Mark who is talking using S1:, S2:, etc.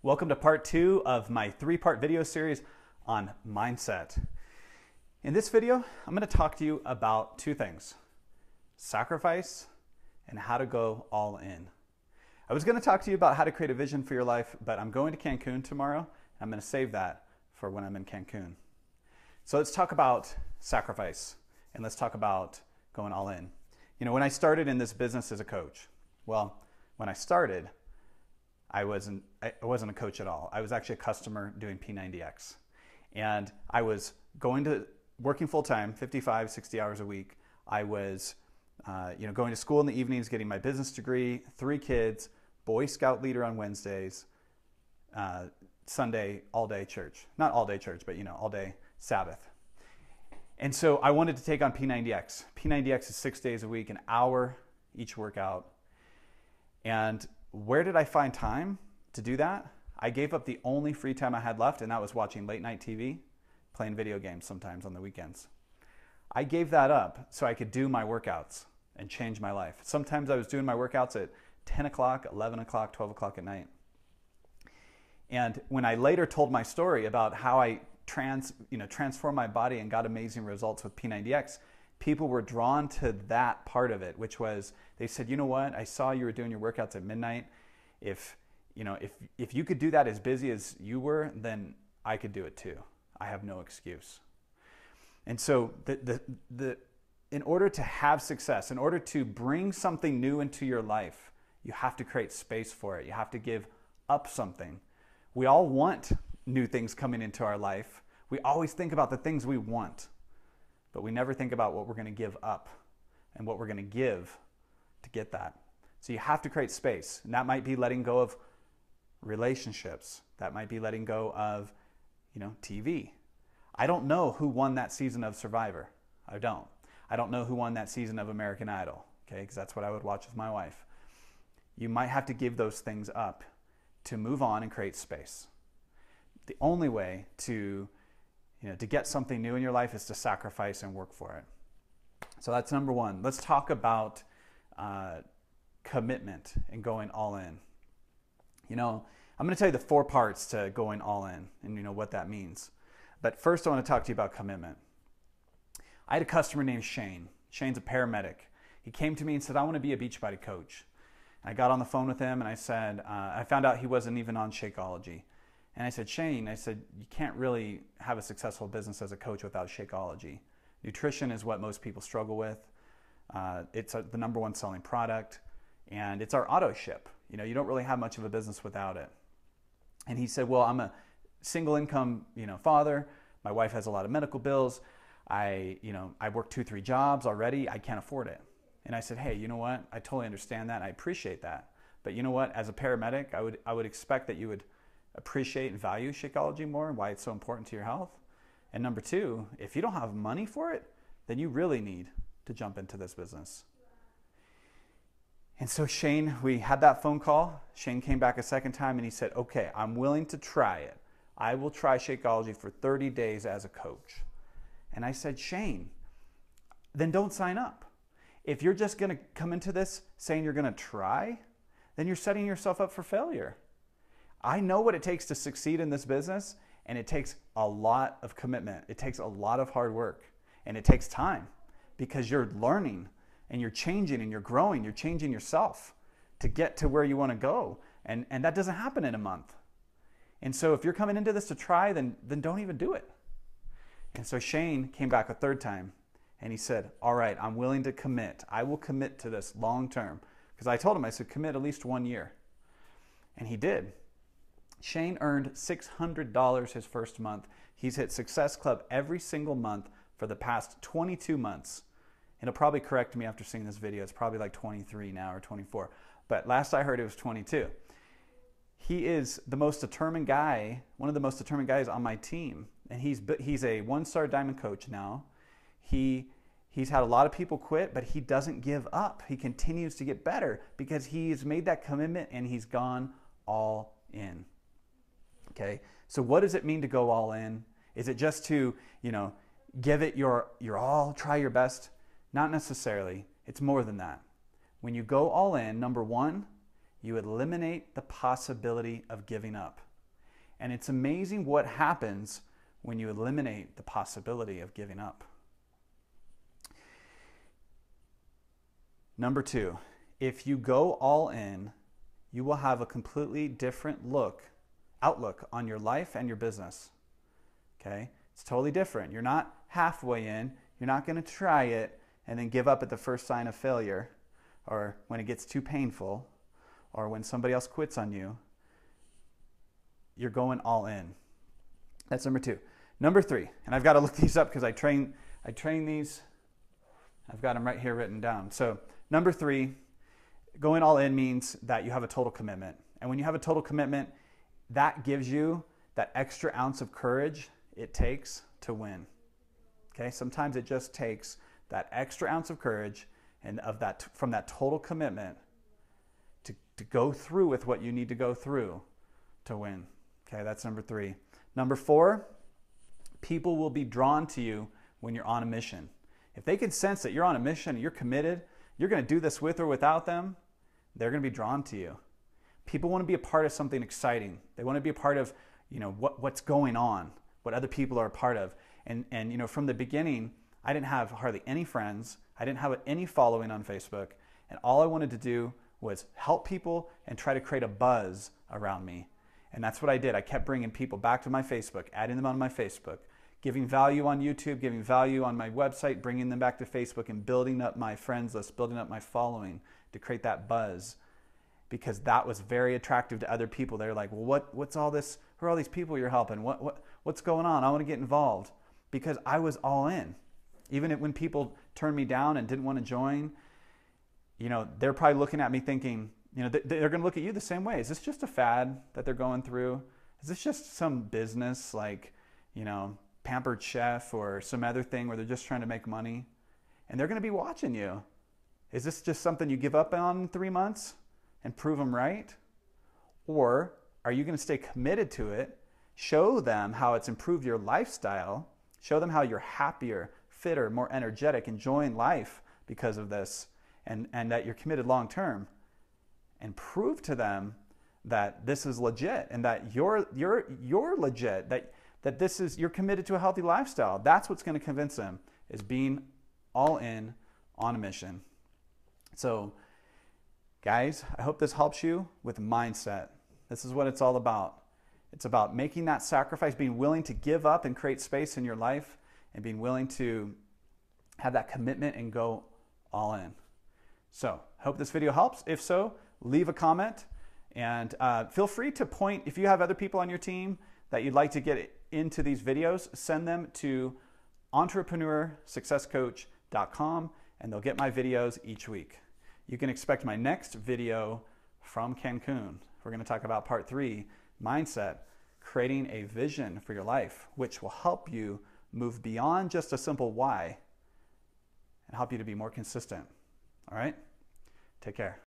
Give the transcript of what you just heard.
S1: Welcome to part 2 of my 3-part video series on mindset. In this video, I'm going to talk to you about 2 things: sacrifice and how to go all in. I was going to talk to you about how to create a vision for your life, but I'm going to Cancun tomorrow. I'm going to save that for when I'm in Cancun. So let's talk about sacrifice and let's talk about going all in. You know, when I started in this business as a coach, when I started, I wasn't a coach at all. I was actually a customer doing P90X. And I was working full-time, 55, 60 hours a week. I was going to school in the evenings, getting my business degree, 3 kids, Boy Scout leader on Wednesdays, Sunday, all-day church. Not all-day church, but all-day Sabbath. And so I wanted to take on P90X. P90X is 6 days a week, an hour each workout. And where did I find time to do that? I gave up the only free time I had left, and that was watching late night TV, playing video games sometimes on the weekends. I gave that up so I could do my workouts and change my life. Sometimes I was doing my workouts at 10 o'clock, 11 o'clock, 12 o'clock at night. And when I later told my story about how I transformed my body and got amazing results with P90X, people were drawn to that part of it, which was, they said, you know what, I saw you were doing your workouts at midnight. If you could do that as busy as you were, then I could do it too. I have no excuse. And so in order to have success, in order to bring something new into your life, you have to create space for it. You have to give up something. We all want new things coming into our life. We always think about the things we want, but we never think about what we're going to give up and what we're going to give to get that. So you have to create space. And that might be letting go of relationships. That might be letting go of, TV. I don't know who won that season of Survivor. I don't know who won that season of American Idol, okay? Because that's what I would watch with my wife. You might have to give those things up to move on and create space. The only way to get something new in your life is to sacrifice and work for it. So that's number 1. Let's talk about commitment and going all in. I'm going to tell you the 4 parts to going all in and what that means. But first I want to talk to you about commitment. I had a customer named Shane. Shane's a paramedic. He came to me and said, I want to be a Beachbody coach. And I got on the phone with him and I said, I found out he wasn't even on Shakeology. And I said, Shane, you can't really have a successful business as a coach without Shakeology. Nutrition is what most people struggle with. It's the number 1 selling product, and it's our auto ship. You don't really have much of a business without it. And he said, well, I'm a single income, father. My wife has a lot of medical bills. I work 2-3 jobs already. I can't afford it. And I said, hey, you know what? I totally understand that. I appreciate that. But you know what? As a paramedic, I would expect that you would appreciate and value Shakeology more and why it's so important to your health. And number 2, if you don't have money for it, then you really need to jump into this business. And so Shane, we had that phone call. Shane came back a second time and he said, okay, I'm willing to try it. I will try Shakeology for 30 days as a coach. And I said, Shane, then don't sign up. If you're just going to come into this saying you're going to try, then you're setting yourself up for failure. I know what it takes to succeed in this business, and it takes a lot of commitment. It takes a lot of hard work, and it takes time because you're learning and you're changing and you're growing. You're changing yourself to get to where you want to go, and that doesn't happen in a month. And so if you're coming into this to try, then don't even do it. And so Shane came back a 3rd time, and he said, all right, I'm willing to commit. I will commit to this long term. Because I told him, I said, commit at least 1 year. And he did. Shane earned $600 his first month. He's hit Success Club every single month for the past 22 months. And he'll probably correct me after seeing this video. It's probably like 23 now or 24. But last I heard it was 22. He is the most determined guy, one of the most determined guys on my team. And he's a 1-star diamond coach now. He's had a lot of people quit, but he doesn't give up. He continues to get better because he's made that commitment and he's gone all in. Okay, so what does it mean to go all in? Is it just to, give it your all, try your best? Not necessarily. It's more than that. When you go all in, number 1, you eliminate the possibility of giving up. And it's amazing what happens when you eliminate the possibility of giving up. Number 2, if you go all in, you will have a completely different outlook on your life and your business. Okay? It's totally different. You're not halfway in. You're not going to try it and then give up at the first sign of failure, or when it gets too painful, or when somebody else quits on you. You're going all in. That's number 2. Number 3, and I've got to look these up because I train these. I've got them right here written down. So number 3, going all in means that you have a total commitment. And when you have a total commitment, that gives you that extra ounce of courage it takes to win. Okay? Sometimes it just takes that extra ounce of courage and from that total commitment to go through with what you need to go through to win. Okay, that's number 3. Number 4, people will be drawn to you when you're on a mission. If they can sense that you're on a mission, you're committed, you're going to do this with or without them, they're going to be drawn to you. People want to be a part of something exciting. They want to be a part of, what's going on, what other people are a part of. And from the beginning, I didn't have hardly any friends. I didn't have any following on Facebook. And all I wanted to do was help people and try to create a buzz around me. And that's what I did. I kept bringing people back to my Facebook, adding them on my Facebook, giving value on YouTube, giving value on my website, bringing them back to Facebook, and building up my friends list, building up my following to create that buzz, because that was very attractive to other people. They're like, well, what's all this? Who are all these people you're helping? What's going on? I want to get involved, because I was all in. Even when people turned me down and didn't want to join, they're probably looking at me thinking, they're going to look at you the same way. Is this just a fad that they're going through? Is this just some business like, Pampered Chef or some other thing where they're just trying to make money? And they're going to be watching you. Is this just something you give up on in 3 months and prove them right? Or are you going to stay committed to it, show them how it's improved your lifestyle, show them how you're happier, fitter, more energetic, enjoying life because of this, and that you're committed long term, and prove to them that this is legit and that you're legit, that this is, you're committed to a healthy lifestyle. That's what's going to convince them, is being all in on a mission. So guys, I hope this helps you with mindset. This is what it's all about. It's about making that sacrifice, being willing to give up and create space in your life, and being willing to have that commitment and go all in. So I hope this video helps. If so, leave a comment, and feel free to point, if you have other people on your team that you'd like to get into these videos, send them to entrepreneursuccesscoach.com, and they'll get my videos each week. You can expect my next video from Cancun. We're going to talk about part 3, mindset, creating a vision for your life, which will help you move beyond just a simple why and help you to be more consistent. All right? Take care.